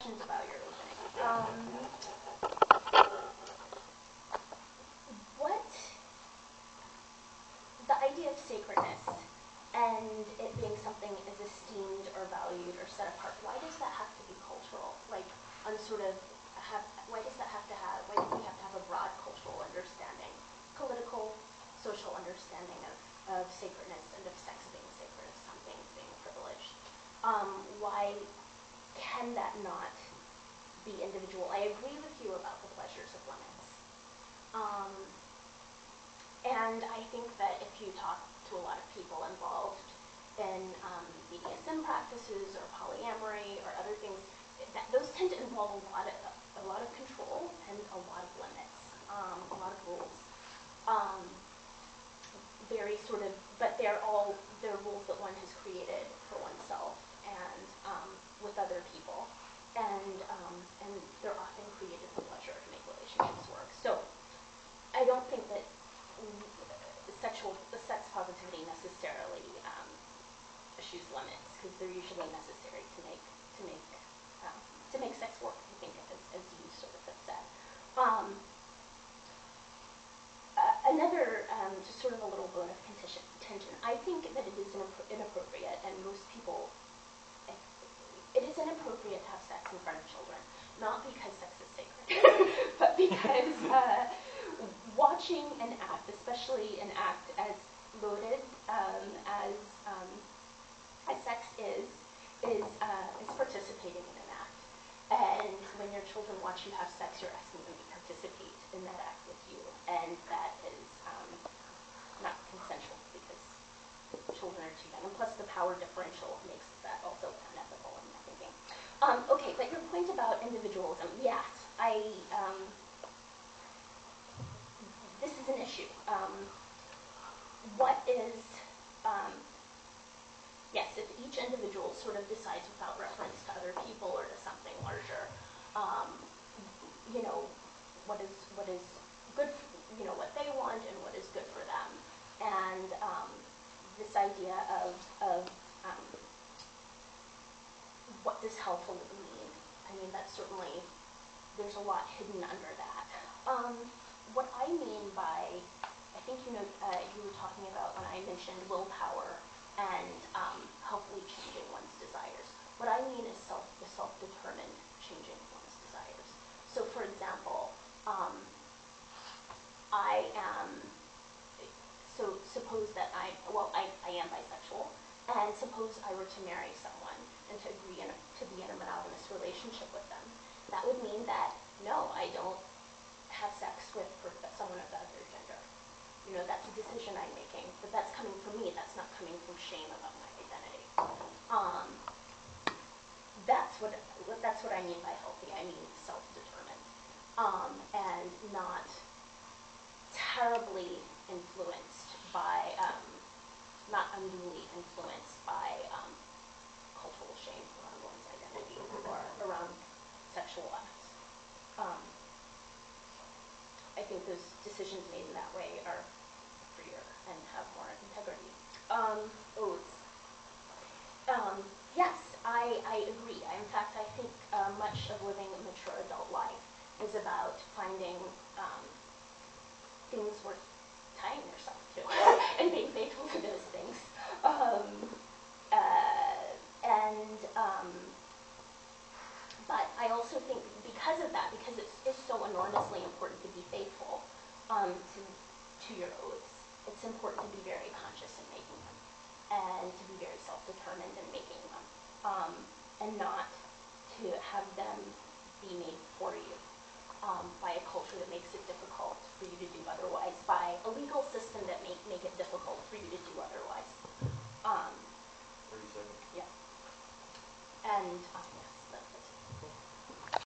questions about your opening. What the idea of sacredness and it being something as esteemed or valued or set apart, why does that have to be cultural? Like, why does that have to have, why do we have to have a broad cultural understanding, political, social understanding of sacredness and of sex being sacred, of some things being privileged? Why can that not be individual? I agree with you about the pleasures of limits. And I think that if you talk to a lot of people involved in BDSM practices or polyamory or other things, those tend to involve a lot of control and a lot of limits, a lot of rules. Very sort of, but they're rules that one has created for oneself and with other people, and they're often created for pleasure to make relationships work. So I don't think that sex positivity necessarily eschews limits, because they're usually necessary to make sex work, I think, as you sort of have said. Another, just sort of a little bone of contention. I think that it is inappropriate, and most people, it is inappropriate to have sex in front of children, not because sex is sacred, but because watching an act, especially an act as loaded as sex is participating in an act. And when your children watch you have sex, you're asking them to participate in that act with you, and that is not consensual because children are too young. And plus, the power differential makes that also unethical in my thinking. Okay, but your point about individualism, yes, this is an issue. Yes, if each individual sort of decides without reference to other people or to something larger, what is good, what they want and what is good for them. And this idea of what does healthful mean? I mean, that's certainly, there's a lot hidden under that. What I mean by, I think you were talking about when I mentioned willpower and hopefully changing one's desires. What I mean is self-determined changing one's desires. So for example, suppose that I am bisexual, and suppose I were to marry someone and to agree to be in a monogamous relationship with them. That would mean that, no, I don't have sex with someone of the other gender. That's a decision I'm making, but that's coming from me. That's not coming from shame about my identity. That's what I mean by healthy. I mean self-determined, and not terribly influenced by, not unduly influenced by cultural shame around one's identity or around sexual acts. I think those decisions made in that way are freer and have more integrity. Oaths. Yes, I agree. In fact, I think much of living a mature adult life is about finding things worth tying yourself to and being faithful to those things. But I also think because of that, because it's so enormously important to be faithful to your oaths, it's important to be very conscious in making them and to be very self-determined in making them, and not to have them be made for you by a culture that makes it difficult for you to do otherwise, by a legal system that make it difficult